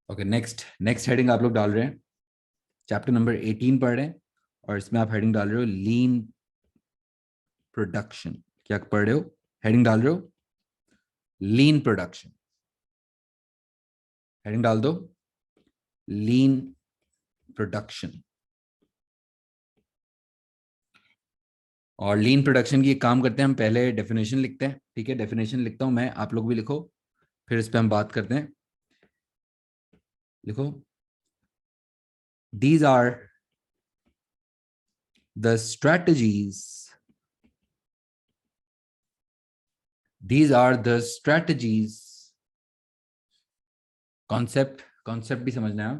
Okay, next next heading आप लोग डाल रहे हैं, चैप्टर नंबर 18 पढ़ रहे हैं और इसमें आप हेडिंग डाल रहे हो लीन प्रोडक्शन। क्या पढ़ रहे हो? हेडिंग डाल रहे हो लीन प्रोडक्शन। हेडिंग डाल दो लीन प्रोडक्शन। और लीन प्रोडक्शन की एक काम करते हैं, हम पहले डेफिनेशन लिखते हैं। ठीक है, डेफिनेशन लिखता हूं मैं, आप लोग भी लिखो, फिर इस पे हम बात करते हैं। लिखो, these are the strategies, these are the strategies, concept भी समझना है।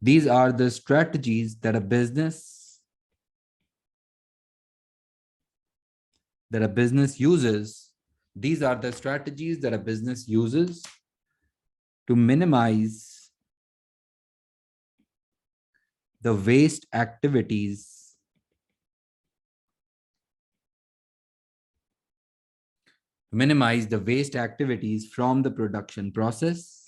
these are the strategies that a business uses, these are the strategies that a business uses to minimize the waste activities, from the production process.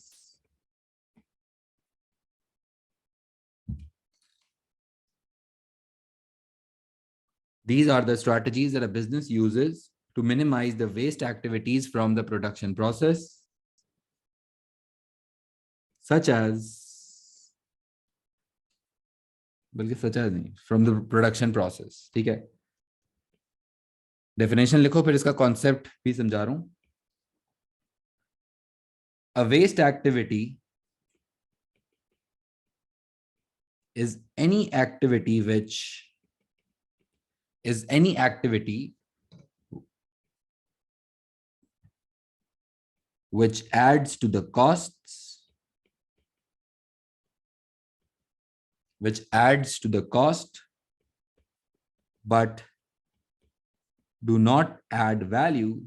These are the strategies that a business uses to minimize the waste activities from the production process, such as, बल्कि सच है नहीं, from the production process. ठीक है, definition लिखो, फिर इसका concept भी समझा रहा हूं। A waste activity is any activity which adds to the costs, but do not add value,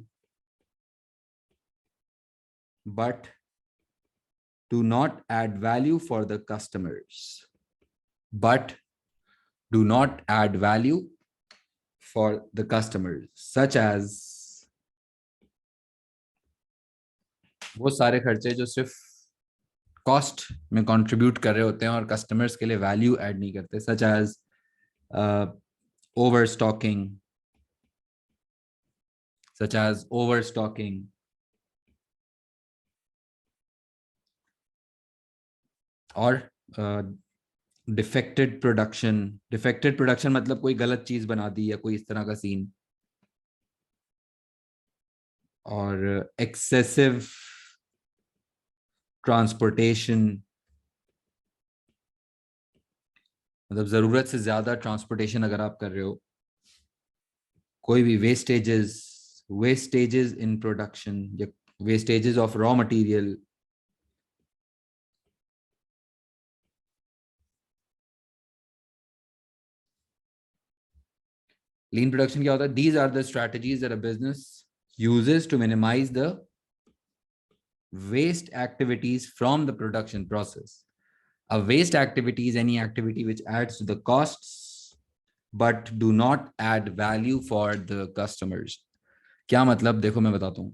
for the customers, such as वो सारे खर्चे जो सिर्फ कॉस्ट में कंट्रीब्यूट कर रहे होते हैं और कस्टमर्स के लिए वैल्यू ऐड नहीं करते, सच एज ओवर स्टॉकिंग, और डिफेक्टेड प्रोडक्शन मतलब कोई गलत चीज बना दी या कोई इस तरह का सीन, और एक्सेसिव ट्रांसपोर्टेशन, मतलब जरूरत से ज्यादा ट्रांसपोर्टेशन अगर आप कर रहे हो, कोई भी वेस्टेजेस इन प्रोडक्शन या wastages of raw material. Lean production क्या होता है? These are the strategies that a business uses to minimize the waste activities from the production process. A waste activity is any activity which adds to the costs but do not add value for the customers. क्या मतलब? देखो मैं बताता हूं।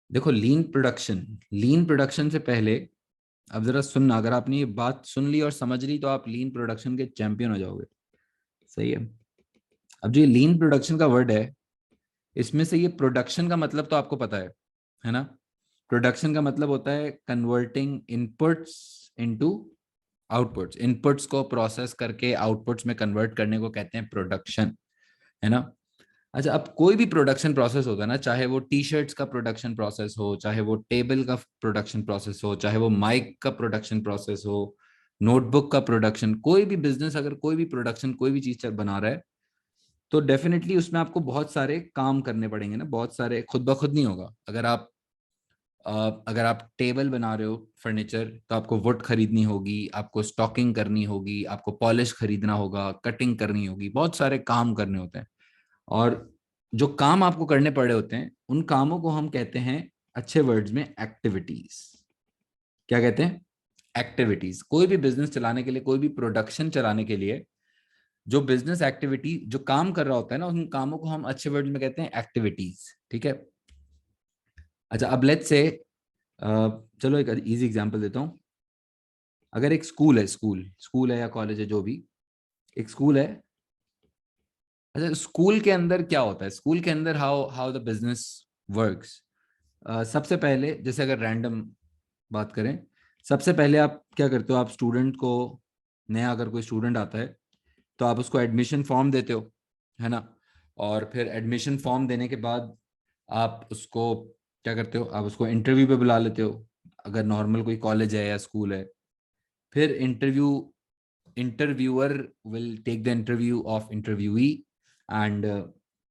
देखो, लीन production से पहले, अब जरा सुनना, अगर आपने ये बात सुन ली और समझ ली तो आप लीन प्रोडक्शन के चैंपियन हो जाओगे। सही है। अब जो ये लीन प्रोडक्शन का वर्ड है, इसमें से ये प्रोडक्शन का मतलब तो आपको पता है ना? प्रोडक्शन का मतलब होता है converting inputs into outputs. Inputs को प्रोसेस करके आउटपुट्स में कन्वर्ट करने को कहते हैं प्रोडक्शन, है ना? अच्छा, अब कोई भी प्रोडक्शन प्रोसेस होता है ना, चाहे वो टी शर्ट्स का प्रोडक्शन प्रोसेस हो, चाहे वो टेबल का प्रोडक्शन प्रोसेस हो, चाहे वो माइक का प्रोडक्शन प्रोसेस हो, नोटबुक का प्रोडक्शन, कोई भी बिजनेस अगर कोई भी प्रोडक्शन कोई भी चीज बना रहा है तो डेफिनेटली उसमें आपको बहुत सारे काम करने पड़ेंगे ना, बहुत सारे, खुद ब खुद नहीं होगा। अगर आप टेबल बना रहे हो फर्नीचर, तो आपको वुड खरीदनी होगी, आपको स्टॉकिंग करनी होगी, आपको पॉलिश खरीदना होगा, कटिंग करनी होगी, बहुत सारे काम करने होते हैं। और जो काम आपको करने पड़े होते हैं, उन कामों को हम कहते हैं अच्छे वर्ड्स में एक्टिविटीज। क्या कहते हैं? एक्टिविटीज। कोई भी बिजनेस चलाने के लिए, कोई भी प्रोडक्शन चलाने के लिए जो बिजनेस एक्टिविटी, जो काम कर रहा होता है ना, उन कामों को हम अच्छे वर्ड में कहते हैं एक्टिविटीज, ठीक है। अच्छा, अब लेट्स से चलो एक इजी एग्जांपल देता हूँ। अगर एक स्कूल है, स्कूल है या कॉलेज है, जो भी, एक स्कूल है। अच्छा, स्कूल के अंदर क्या होता है, स्कूल के अंदर how how the business works. सबसे पहले, जैसे अगर रैंडम बात करें, सबसे पहले आप क्या करते हो, आप स्टूडेंट को, नया अगर कोई स्टूडेंट आता है तो आप उसको एडमिशन फॉर्म देते हो, है ना। और फिर एडमिशन फॉर्म देने के बाद आप उसको क्या करते हो, आप उसको इंटरव्यू पे बुला लेते हो, अगर नॉर्मल कोई कॉलेज है या स्कूल है। फिर interviewer will take the interview of interviewee, and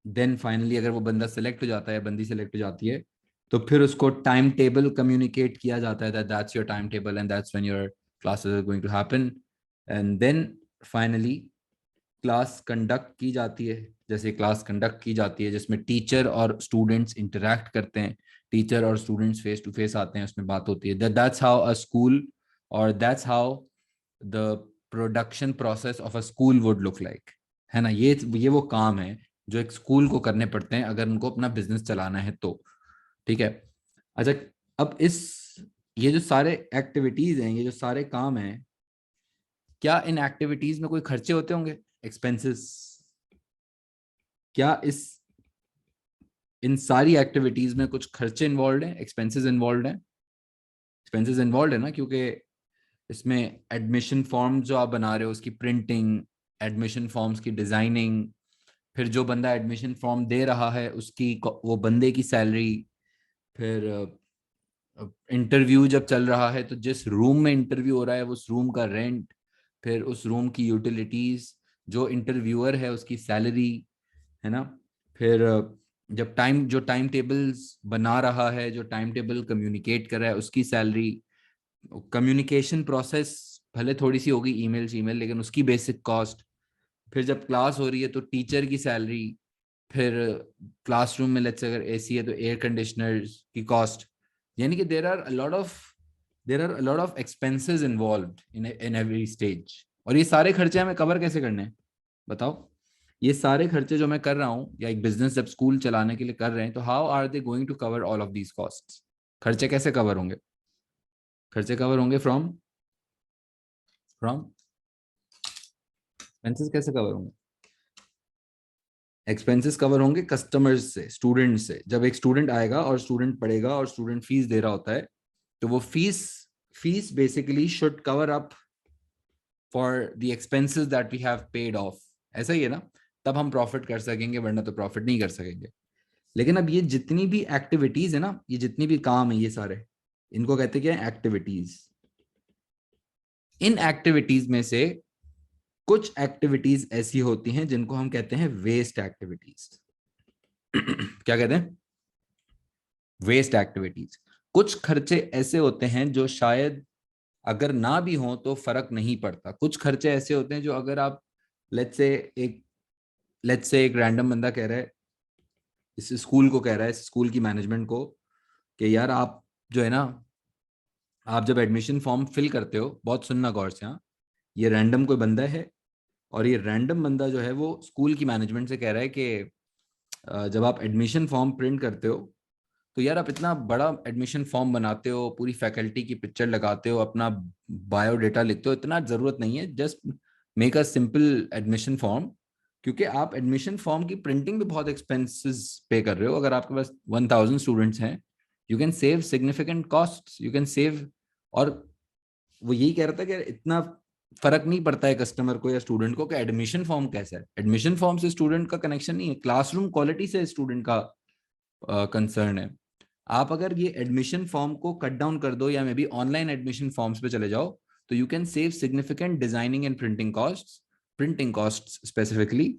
then finally अगर वो बंदा सेलेक्ट हो जाता है, बंदी सेलेक्ट हो जाती है, तो फिर उसको टाइम टेबल कम्युनिकेट किया जाता है, that's your time table and that's when your classes are going to happen. And then finally class conduct की जाती है। जैसे क्लास कंडक्ट की जाती है जिसमें टीचर और स्टूडेंट्स इंटरेक्ट करते हैं, टीचर और स्टूडेंट्स फेस टू फेस आते हैं, उसमें बात होती है। दैट्स हाउ अ स्कूल, और that's how the production process of a school would look like, है ना। ये वो काम है जो एक स्कूल को करने पड़ते हैं अगर उनको अपना बिजनेस चलाना है तो, ठीक है। अच्छा, अब ये जो सारे एक्टिविटीज हैं, ये जो सारे काम हैं, क्या इन एक्टिविटीज में कोई खर्चे होते होंगे, एक्सपेंसेस? क्या इन सारी एक्टिविटीज में कुछ खर्चे इन्वॉल्व हैं, एक्सपेंसेस इन्वॉल्व हैं? एक्सपेंसेस इन्वॉल्व है ना, क्योंकि इसमें एडमिशन फॉर्म जो आप बना रहे हो उसकी प्रिंटिंग, एडमिशन फॉर्म्स की डिजाइनिंग, फिर जो बंदा एडमिशन फॉर्म दे रहा है उसकी, वो बंदे की सैलरी, फिर इंटरव्यू जब चल रहा है तो जिस रूम में इंटरव्यू हो रहा है उस रूम का रेंट, फिर उस रूम की यूटिलिटीज, जो इंटरव्यूअर है उसकी सैलरी, है ना। फिर जब जो टाइम टेबल्स बना रहा है, जो टाइम टेबल कम्युनिकेट कर रहा है उसकी सैलरी, कम्युनिकेशन प्रोसेस भले थोड़ी सी होगी, ईमेल, लेकिन उसकी बेसिक कॉस्ट, फिर जब क्लास हो रही है तो टीचर की सैलरी, फिर क्लासरूम में लेट्स अगर एसी है तो एयर कंडीशनर्स की कॉस्ट। यानी कि there are a lot of expenses involved in every stage. और ये सारे खर्चे हमें कवर कैसे करने हैं, बताओ। ये सारे खर्चे जो मैं कर रहा हूँ, या एक बिजनेस जब स्कूल चलाने के लिए कर रहे हैं, तो how are they going to cover all of these costs? खर्चे कैसे कवर होंगे? खर्चे कवर होंगे फ्रॉम फ्रॉम एक्सपेंसेस कैसे कवर होंगे? एक्सपेंसेस कवर होंगे कस्टमर्स से, स्टूडेंट से। जब एक स्टूडेंट आएगा और स्टूडेंट पढ़ेगा और स्टूडेंट फीस दे रहा होता है, तो वो fees basically should cover up for the expenses that we have paid off. ऐसा ही है ना, तब हम प्रॉफिट कर सकेंगे, वरना तो प्रॉफिट नहीं कर सकेंगे। लेकिन अब ये जितनी भी एक्टिविटीज है ना, ये जितनी भी काम है, ये सारे, इनको कहते क्या है, एक्टिविटीज। इन एक्टिविटीज में से कुछ एक्टिविटीज ऐसी होती हैं जिनको हम कहते हैं वेस्ट एक्टिविटीज। क्या कहते हैं? Waste activities. कुछ खर्चे ऐसे होते हैं जो शायद अगर ना भी हो तो फर्क नहीं पड़ता। कुछ खर्चे ऐसे होते हैं जो अगर आप, लेट्स से एक एक रैंडम बंदा कह रहा है, इस स्कूल को कह रहा है, इस स्कूल की मैनेजमेंट को, कि यार आप जो है ना, आप जब एडमिशन फॉर्म फिल करते हो, बहुत सुनना गौर से, हाँ, ये रैंडम कोई बंदा है, और ये रैंडम बंदा जो है वो स्कूल की मैनेजमेंट से कह रहा है कि जब आप एडमिशन फॉर्म प्रिंट करते हो, तो यार आप इतना बड़ा एडमिशन फॉर्म बनाते हो, पूरी फैकल्टी की पिक्चर लगाते हो, अपना बायोडेटा लिखते हो, इतना जरूरत नहीं है, just make a simple admission form. क्योंकि आप एडमिशन फॉर्म की प्रिंटिंग भी बहुत एक्सपेंसेस पे कर रहे हो। अगर आपके पास 1000 स्टूडेंट्स हैं, you can save significant cost, you can save. और वो यही कह रहा था कि इतना फर्क नहीं पड़ता है कस्टमर को या स्टूडेंट को कि एडमिशन फॉर्म कैसा है। एडमिशन फॉर्म से स्टूडेंट का कनेक्शन नहीं है, क्लासरूम क्वालिटी से स्टूडेंट का कंसर्न है। आप अगर ये एडमिशन फॉर्म को कट डाउन कर दो, या may be online admission forms पे चले जाओ, तो you can save significant designing and printing costs specifically.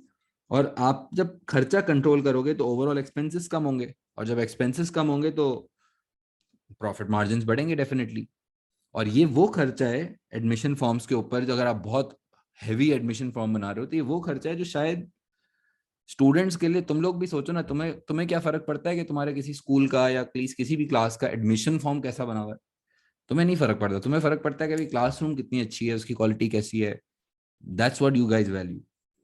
और आप जब खर्चा कंट्रोल करोगे तो ओवरऑल एक्सपेंसेस कम होंगे, और जब एक्सपेंसेस कम होंगे तो प्रॉफिट मार्जिन बढ़ेंगे डेफिनेटली। और ये वो खर्चा है एडमिशन फॉर्म्स के ऊपर, जो अगर आप बहुत हैवी एडमिशन फॉर्म बना रहे हो, तो ये वो खर्चा है जो शायद स्टूडेंट्स के लिए, तुम लोग भी सोचो ना, तुम्हें तुम्हें क्या फर्क पड़ता है कि तुम्हारे किसी स्कूल का या प्लीज किसी भी क्लास का एडमिशन फॉर्म कैसा बना हुआ है? तुम्हें नहीं फर्क पड़ता। तुम्हें फर्क पड़ता है कि भाई क्लासरूम कितनी अच्छी है, उसकी क्वालिटी कैसी है। That's what you guys value.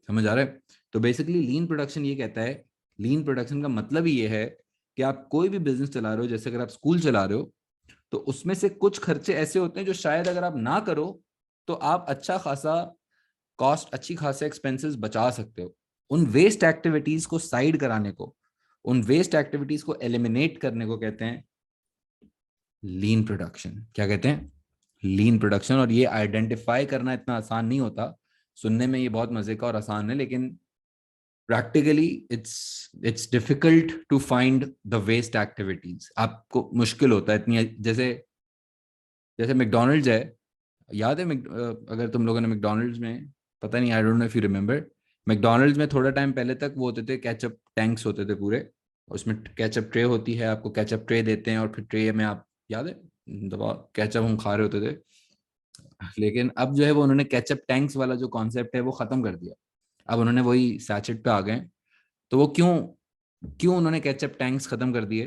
समझ आ रहा है? तो बेसिकली लीन प्रोडक्शन ये कहता है, लीन प्रोडक्शन का मतलब ही ये है कि आप कोई भी बिजनेस चला रहे हो, जैसे अगर आप स्कूल चला रहे हो, तो उसमें से कुछ खर्चे ऐसे होते हैं जो शायद अगर आप ना करो तो आप अच्छा खासा कॉस्ट, अच्छी खासे एक्सपेंसेस बचा सकते हो। उन वेस्ट एक्टिविटीज को साइड कराने को, उन वेस्ट एक्टिविटीज को एलिमिनेट करने को कहते हैं लीन प्रोडक्शन। क्या कहते हैं? लीन प्रोडक्शन। और ये आइडेंटिफाई करना इतना आसान नहीं होता। सुनने में ये बहुत मजे का और आसान है, लेकिन practically it's difficult to find the waste activities. आपको मुश्किल होता है इतनी, जैसे जैसे मैकडोनल्ड्स है, याद है अगर तुम लोगों ने मैकडोनल्ड्स में, पता नहीं, I don't know if you remember, McDonald's में थोड़ा टाइम पहले तक वो होते थे केचप टैंक्स होते थे पूरे, उसमें केचप ट्रे होती है, आपको केचप ट्रे देते हैं और फिर ट्रे में आप, याद है, दबा केचप हम खा रहे होते थे। लेकिन अब जो है वो उन्होंने केचप टैंक्स वाला जो कॉन्सेप्ट है वो खत्म कर दिया। अब उन्होंने वही सैचेट पे आ गए। तो वो क्यों, क्यों उन्होंने केचप टैंक्स खत्म कर दिए?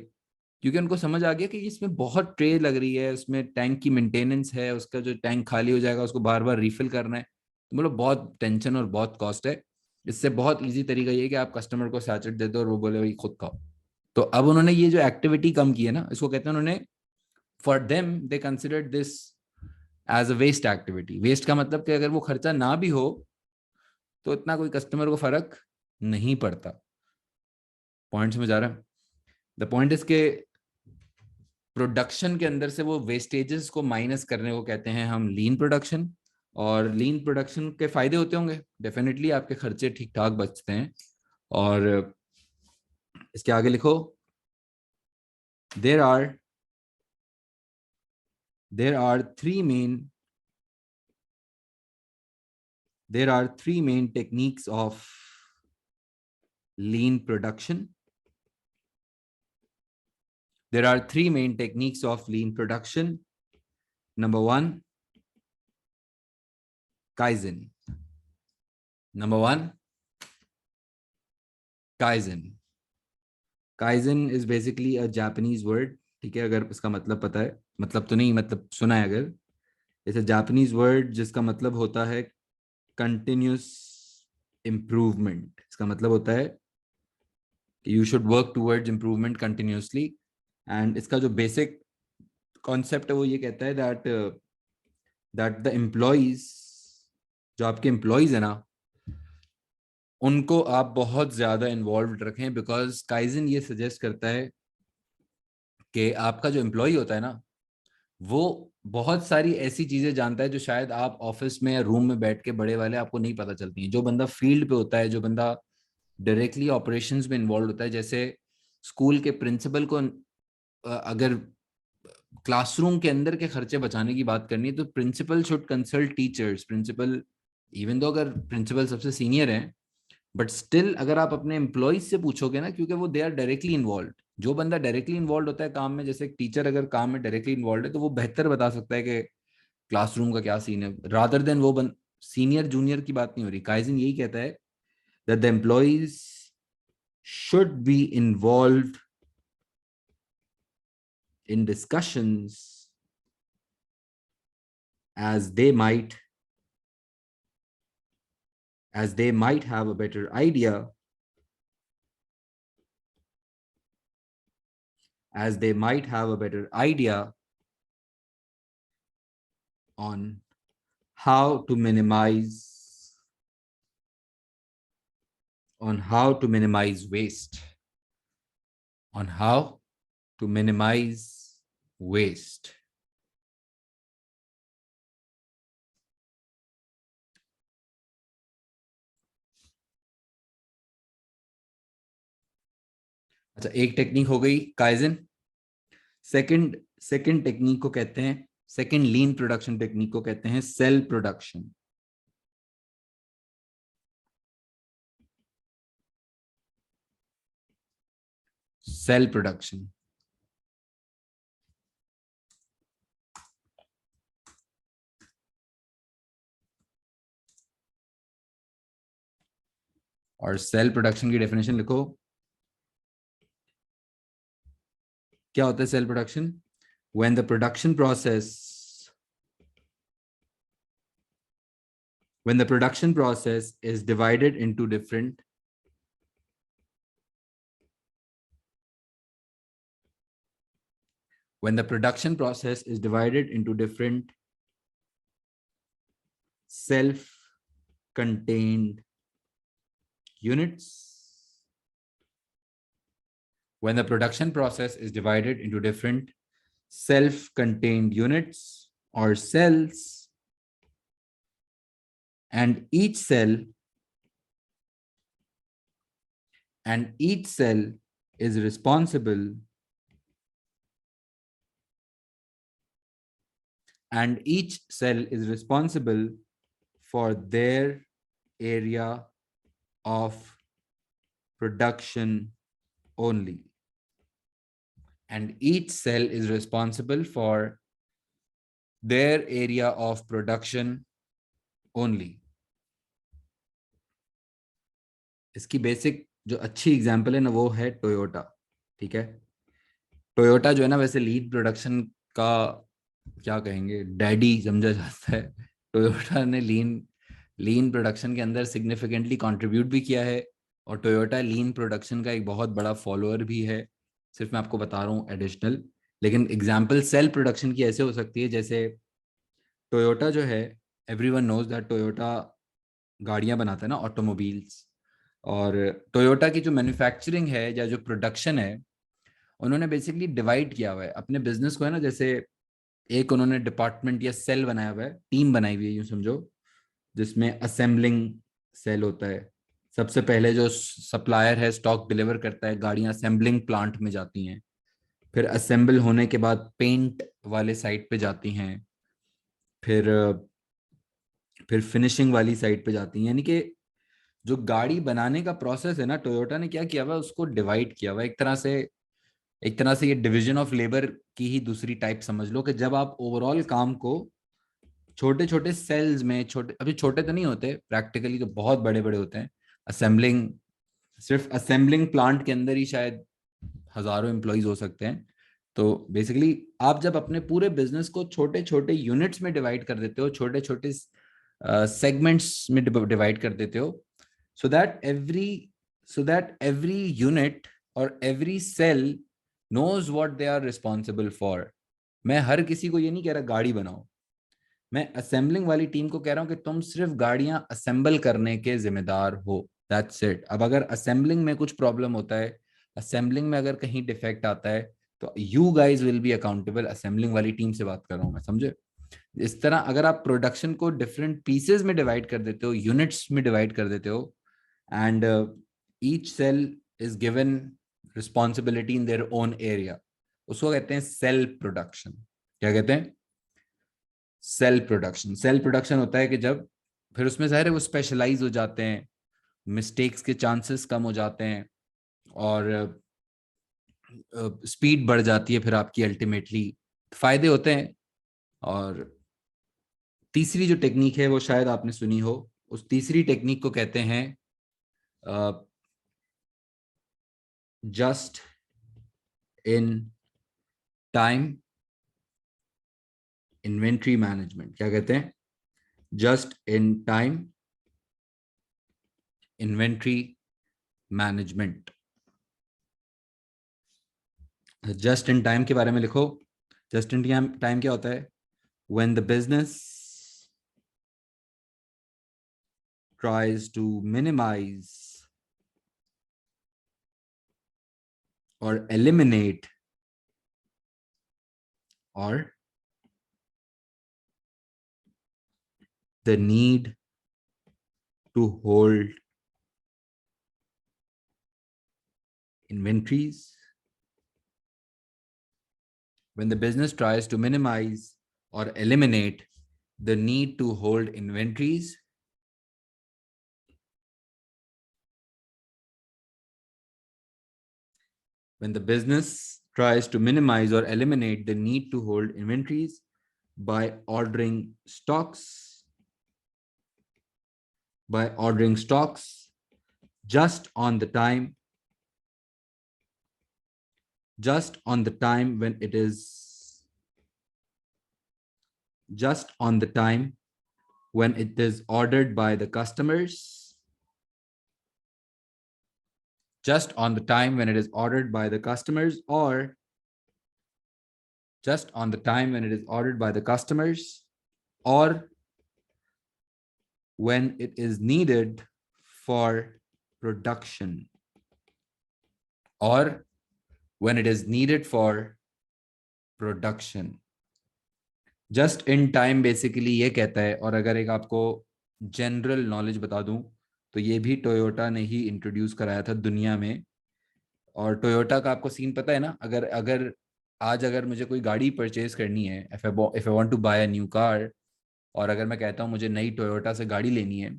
क्योंकि उनको समझ आ गया कि इसमें बहुत ट्रे लग रही है, उसमें टैंक की मेंटेनेंस है, उसका जो टैंक खाली हो जाएगा उसको बार बार रिफिल करना है, तो मतलब बहुत टेंशन और बहुत कॉस्ट है। इससे बहुत इजी तरीका ये है कि आप कस्टमर को सैचेट दे दो और वो बोले भाई खुद खाओ। तो अब उन्होंने ये जो एक्टिविटी कम की है ना, इसको कहते हैं उन्होंने, for them they consider this as a waste activity. Waste का मतलब कि अगर वो खर्चा ना भी हो तो इतना कोई कस्टमर को फर्क नहीं पड़ता। पॉइंट समझ आ रहा है? द पॉइंट इज के प्रोडक्शन के अंदर से वो वेस्टेजेस को माइनस करने को कहते हैं हम लीन प्रोडक्शन। और लीन प्रोडक्शन के फायदे होते होंगे, डेफिनेटली आपके खर्चे ठीक ठाक बचते हैं। और इसके आगे लिखो, there are there are three main there are three main techniques of lean production there are three main techniques of lean production. Number one, kaizen. Number one, kaizen. Kaizen is basically a Japanese word. ठीक है, अगर इसका मतलब पता है, मतलब तो नहीं, मतलब सुना है अगर, इट्स अ जापानीज वर्ड जिसका मतलब होता है कंटिन्यूस इम्प्रूवमेंट। इसका मतलब होता है कि you should work towards improvement continuously. And इसका जो बेसिक कॉन्सेप्ट है वो ये कहता है दैट द एम्प्लॉयज, जो आपके एम्प्लॉयज है ना, उनको आप बहुत ज्यादा इन्वॉल्व रखें। बिकॉज काइजन ये सजेस्ट करता है कि आपका जो एम्प्लॉय होता है ना, वो बहुत सारी ऐसी चीजें जानता है जो शायद आप ऑफिस में या रूम में बैठ के बड़े वाले आपको नहीं पता चलती हैं। जो बंदा फील्ड पे होता है, जो बंदा डायरेक्टली ऑपरेशंस में इन्वॉल्व होता है, जैसे स्कूल के प्रिंसिपल को अगर क्लासरूम के अंदर के खर्चे बचाने की बात करनी है तो principal should consult teachers. Principal, even though अगर प्रिंसिपल सबसे सीनियर हैं, बट स्टिल अगर आप अपने एम्प्लॉयज से पूछोगे ना, क्योंकि वो दे आर डायरेक्टली इन्वॉल्व, जो बंदा डायरेक्टली इन्वॉल्व होता है काम में, जैसे एक टीचर अगर काम में डायरेक्टली इन्वॉल्व है तो वो बेहतर बता सकता है कि क्लासरूम का क्या सीन है, रादर देन वो सीनियर जूनियर की बात नहीं हो रही। काइजन यही कहता है that the employees should be involve in discussions as they might as they might have a better idea as they might have a better idea on how to minimize waste, on how to minimize waste. अच्छा, एक technique हो गई kaizen. Second second technique को कहते हैं, second लीन production technique को कहते हैं सेल प्रोडक्शन। Cell production. और सेल प्रोडक्शन की डेफिनेशन लिखो। क्या होता है cell production? When the production process when the production process is divided into different when the production process is divided into different self-contained units. When the production process is divided into different self-contained units or cells, and each cell is responsible for their area of production only. And each cell is responsible for their area of production only. इसकी basic जो अच्छी example है ना वो है Toyota. ठीक है, Toyota जो है ना वैसे लीड प्रोडक्शन का क्या कहेंगे डैडी समझा जाता है. टोयोटा ने लीन प्रोडक्शन के अंदर सिग्निफिकेंटली कंट्रीब्यूट भी किया है और टोयोटा लीन प्रोडक्शन का एक बहुत बड़ा फॉलोअर भी है. सिर्फ मैं आपको बता रहा हूँ एडिशनल. लेकिन एग्जांपल सेल प्रोडक्शन की ऐसे हो सकती है जैसे टोयोटा जो है, एवरीवन नोज दैट टोयोटा गाड़ियां बनाता है ना, ऑटोमोबाइल्स. और टोयोटा की जो मैन्युफैक्चरिंग है या जो प्रोडक्शन है, उन्होंने बेसिकली डिवाइड किया हुआ है अपने बिजनेस को, है ना. जैसे एक उन्होंने डिपार्टमेंट या सेल बनाया हुआ है, टीम बनाई हुई है यूं समझो, जिसमें असेंबलिंग सेल होता है. सबसे पहले जो सप्लायर है स्टॉक डिलीवर करता है, गाड़ियां असेंबलिंग प्लांट में जाती हैं. फिर असेंबल होने के बाद पेंट वाले साइट पे जाती हैं. फिर फिर फिनिशिंग वाली साइट पे जाती हैं. यानी कि जो गाड़ी बनाने का प्रोसेस है ना, टोयोटा ने क्या किया हुआ है, उसको डिवाइड किया हुआ है एक तरह से ये डिवीजन ऑफ लेबर की ही दूसरी टाइप समझ लो. कि जब आप ओवरऑल काम को छोटे छोटे सेल्स में, छोटे अभी छोटे तो नहीं होते प्रैक्टिकली, तो बहुत बड़े बड़े होते हैं. असेंबलिंग सिर्फ असेंबलिंग प्लांट के अंदर ही शायद हजारों एम्प्लॉयज हो सकते हैं. तो बेसिकली आप जब अपने पूरे बिजनेस को छोटे छोटे यूनिट्स में डिवाइड कर देते हो, छोटे छोटे सेगमेंट्स में डिवाइड कर देते हो, so that every unit or every cell knows what they are responsible for. मैं हर किसी को ये नहीं कह रहा गाड़ी बनाओ, मैं असेंबलिंग वाली टीम को कह रहा हूं कि तुम सिर्फ गाड़ियां असेंबल करने के जिम्मेदार हो. That's it. अब अगर असेंबलिंग में कुछ प्रॉब्लम होता है, असेंबलिंग में अगर कहीं डिफेक्ट आता है, तो you guys will be accountable. Assembling वाली टीम से बात कर रहा हूं मैं, समझे. इस तरह अगर आप प्रोडक्शन को डिफरेंट पीसेस में डिवाइड कर देते हो, यूनिट्स में डिवाइड कर देते हो, and each cell is given responsibility in their own area, उसको कहते हैं सेल प्रोडक्शन. क्या कहते हैं? Cell production. सेल प्रोडक्शन होता है कि जब फिर उसमें जाहिर है वो स्पेशलाइज हो जाते हैं, मिस्टेक्स के चांसेस कम हो जाते हैं और स्पीड बढ़ जाती है फिर आपकी. अल्टीमेटली फायदे होते हैं. और तीसरी जो टेक्निक है वो शायद आपने सुनी हो. उस तीसरी टेक्निक को कहते हैं just in time inventory management. क्या कहते हैं? Just in time inventory management. Just in time के बारे में लिखो. जस्ट इन टाइम क्या होता है? When the business tries to minimize और एलिमिनेट और the need to hold inventories. When the business tries to minimize or eliminate the need to hold inventories, when the business tries to minimize or eliminate the need to hold inventories by ordering stocks just on the time when it is when it is ordered by the customers, just on the time when it is ordered by the customers, or just on the time when it is ordered by the customers, or when it is needed for production, or when it is needed for production. Just in time basically ये कहता है, और अगर एक आपको general knowledge बता दूं तो ये भी टोयोटा ने ही इंट्रोड्यूस कराया था दुनिया में। और टोयोटा का आपको सीन पता है ना, अगर अगर आज अगर मुझे कोई गाड़ी परचेज करनी है, if I want to buy a new car, और अगर मैं कहता हूँ मुझे नई टोयोटा से गाड़ी लेनी है,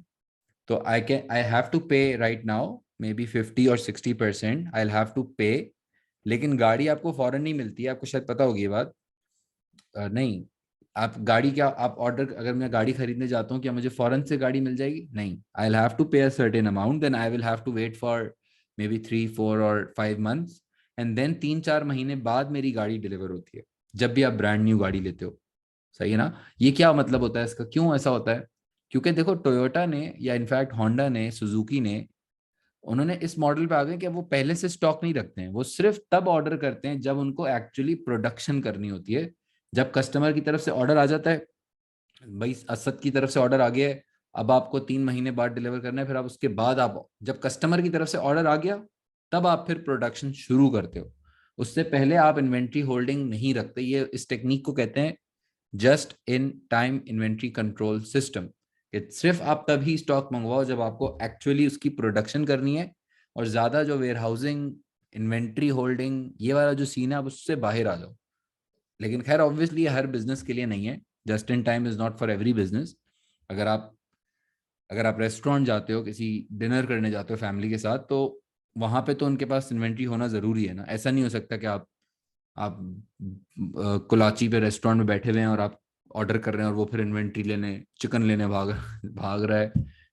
तो आई हैव टू पे राइट नाउ मे बी 50 और 60% आई हैव टू पे। लेकिन गाड़ी आपको फॉरन नहीं मिलती है, आपको शायद पता होगी ये बात। नहीं, आप गाड़ी क्या, आप ऑर्डर, अगर मैं गाड़ी खरीदने जाता हूँ क्या मुझे फॉरन से गाड़ी मिल जाएगी? नहीं, आई will have to pay a certain amount, then I will have to wait for maybe 3 4 और 5 मंथ्स, एंड देन 3 4 महीने बाद मेरी गाड़ी डिलीवर होती है, जब भी आप ब्रांड न्यू गाड़ी लेते हो। सही है ना? ये क्या मतलब होता है इसका, क्यों ऐसा होता है? क्योंकि देखो टोयोटा ने, या इनफैक्ट होंडा ने, सुजुकी ने, उन्होंने इस मॉडल पे आ गए कि वो पहले से स्टॉक नहीं रखते हैं, वो सिर्फ तब ऑर्डर करते हैं जब उनको एक्चुअली प्रोडक्शन करनी होती है। जब कस्टमर की तरफ से ऑर्डर आ जाता है, भाई असद की तरफ से ऑर्डर आ गया है, अब आपको 3 महीने बाद डिलीवर करना है, फिर आप उसके बाद आप, जब कस्टमर की तरफ से ऑर्डर आ गया तब आप फिर प्रोडक्शन शुरू करते हो। उससे पहले आप इन्वेंट्री होल्डिंग नहीं रखते। ये इस टेक्निक को कहते हैं just in time inventory control system. सिर्फ आप तभी स्टॉक मंगवाओ जब आपको एक्चुअली उसकी प्रोडक्शन करनी है, और ज्यादा जो वेयर हाउसिंग, इन्वेंट्री होल्डिंग, ये वाला जो सीन है, आप उससे बाहर आ जाओ। लेकिन खैर ऑब्वियसली हर बिजनेस के लिए नहीं है, just in time is not for every business. अगर आप अगर आप रेस्टोरेंट जाते हो, किसी डिनर करने जाते हो फैमिली के साथ, तो वहां पे तो उनके पास इन्वेंट्री होना जरूरी है ना। ऐसा नहीं हो सकता कि आप कुलाची पे रेस्टोरेंट में बैठे हुए हैं और आप ऑर्डर कर रहे हैं और वो फिर इन्वेंट्री लेने, चिकन लेने भाग रहा है।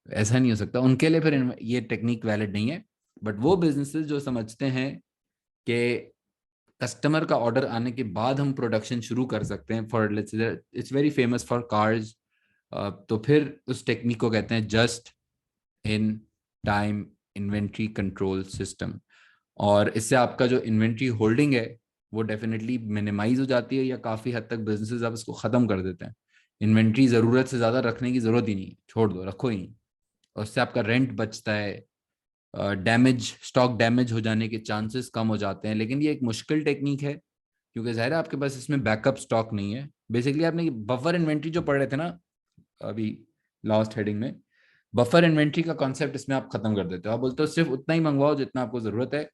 ऐसा नहीं हो सकता, उनके लिए फिर ये टेक्निक वैलिड नहीं है। बट वो बिजनेसेस जो समझते हैं कि कस्टमर का ऑर्डर आने के बाद हम प्रोडक्शन शुरू कर सकते हैं, for let's it's very famous for cars, तो फिर उस टेक्निक को कहते हैं just in time inventory control system. और इससे आपका जो इन्वेंट्री होल्डिंग है वो डेफिनेटली मिनिमाइज हो जाती है, या काफ़ी हद तक बिजनेसेस आप इसको ख़त्म कर देते हैं। इन्वेंट्री ज़रूरत से ज़्यादा रखने की ज़रूरत ही नहीं, छोड़ दो, रखो ही नहीं। और उससे आपका रेंट बचता है, डैमेज, स्टॉक डैमेज हो जाने के चांसेस कम हो जाते हैं। लेकिन ये एक मुश्किल टेक्निक है, क्योंकि ज़ाहिर है आपके पास इसमें बैकअप स्टॉक नहीं है। बेसिकली आपने बफर इन्वेंट्री जो पढ़ रहे थे ना अभी लास्ट हेडिंग में, बफर इन्वेंट्री का कॉन्सेप्ट इसमें आप खत्म कर देते हो। आप बोलते हो सिर्फ उतना ही मंगवाओ जितना आपको ज़रूरत है।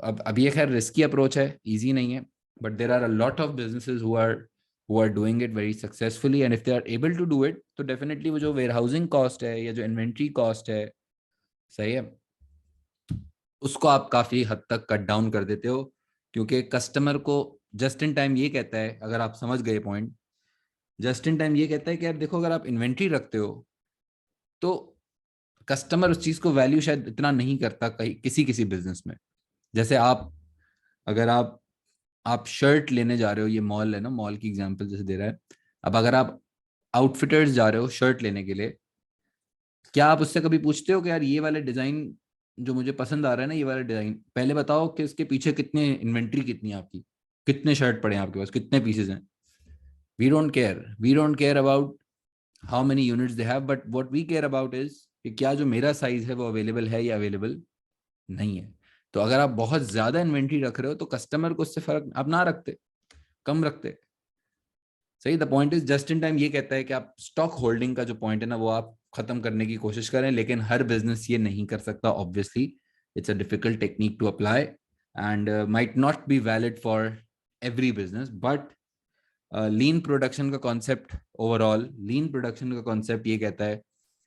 अब ये खैर रिस्की अप्रोच है, इजी नहीं है, but there are a lot of businesses who are doing it very successfully, and if they are able to do it, तो डेफिनेटली वो जो वेयर हाउसिंग कॉस्ट है या जो इन्वेंट्री कॉस्ट है, सही है, उसको आप काफी हद तक कट डाउन कर देते हो। क्योंकि कस्टमर को जस्ट इन टाइम ये कहता है, अगर आप समझ गए पॉइंट, जस्ट इन टाइम ये कहता है कि यार देखो, अगर आप इन्वेंट्री रखते हो तो कस्टमर उस चीज को वैल्यू शायद इतना नहीं करता कहीं, किसी किसी बिजनेस में। जैसे आप, अगर आप शर्ट लेने जा रहे हो, ये मॉल है ना, मॉल की एग्जांपल जैसे दे रहा है। अब अगर आप आउटफिटर्स जा रहे हो शर्ट लेने के लिए, क्या आप उससे कभी पूछते हो कि यार ये वाला डिजाइन जो मुझे पसंद आ रहा है ना, ये वाला डिजाइन पहले बताओ कि इसके पीछे कितने इन्वेंट्री, कितनी है आपकी, कितने शर्ट पड़े हैं आपके पास, कितने पीसेज हैं? We don't care about how many units they have, but what we care about is कि क्या जो मेरा साइज है वो अवेलेबल है या अवेलेबल नहीं है। तो अगर आप बहुत ज्यादा इन्वेंट्री रख रहे हो तो कस्टमर को उससे फर्क, आप ना रखते, कम रखते। सही, the point is just in time ये कहता है कि आप स्टॉक होल्डिंग का जो पॉइंट है ना, वो आप खत्म करने की कोशिश करें। लेकिन हर बिजनेस ये नहीं कर सकता obviously, it's a difficult technique to apply, and might not be valid for every business. But lean production का कॉन्सेप्ट, ओवरऑल लीन प्रोडक्शन का कॉन्सेप्ट ये कहता है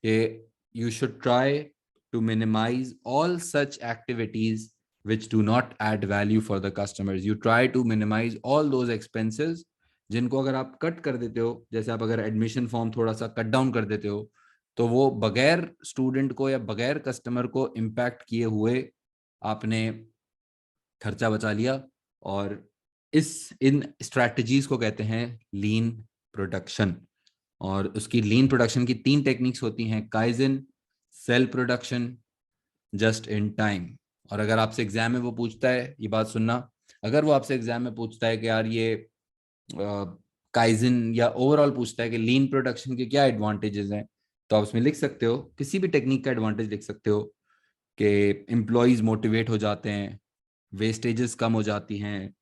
कि you should try to minimize all such activities which do not add value for the customers. You try to minimize all those expenses जिनको अगर आप cut कर देते हो, जैसे आप अगर एडमिशन फॉर्म थोड़ा सा कट डाउन कर देते हो, तो वो बगैर स्टूडेंट को या बगैर कस्टमर को इम्पैक्ट किए हुए आपने खर्चा बचा लिया। और इन स्ट्रैटेजीज को कहते हैं लीन प्रोडक्शन। और उसकी लीन प्रोडक्शन की 3 टेक्निक्स होती हैं, kaizen, cell production, just in time. और अगर आपसे एग्जाम में वो पूछता है, ये बात सुनना, अगर वो आपसे एग्जाम में पूछता है कि यार ये काइजन या ओवरऑल पूछता है कि लीन प्रोडक्शन के क्या एडवांटेजेस हैं, तो आप उसमें लिख सकते हो, किसी भी टेक्निक का एडवांटेज लिख सकते हो कि एम्प्लॉयज मोटिवेट हो जाते हैं, वेस्टेजेस कम हो जाती हैं,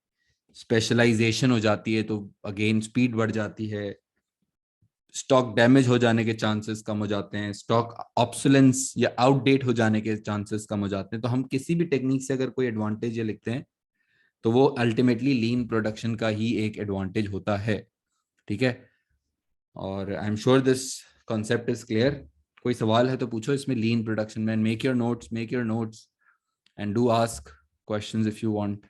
स्पेशलाइजेशन हो जाती है तो अगेन स्पीड बढ़ जाती है, स्टॉक डैमेज हो जाने के चांसेस कम हो जाते हैं, स्टॉक ऑब्सोलेंस या आउटडेट हो जाने के चांसेस कम हो जाते हैं। तो हम किसी भी टेक्निक से अगर कोई एडवांटेज ये लिखते हैं तो वो अल्टीमेटली लीन प्रोडक्शन का ही एक एडवांटेज होता है। ठीक है, और I am sure this concept is clear. कोई सवाल है तो पूछो इसमें लीन प्रोडक्शन में। Make your notes, make your notes and do ask questions if you want.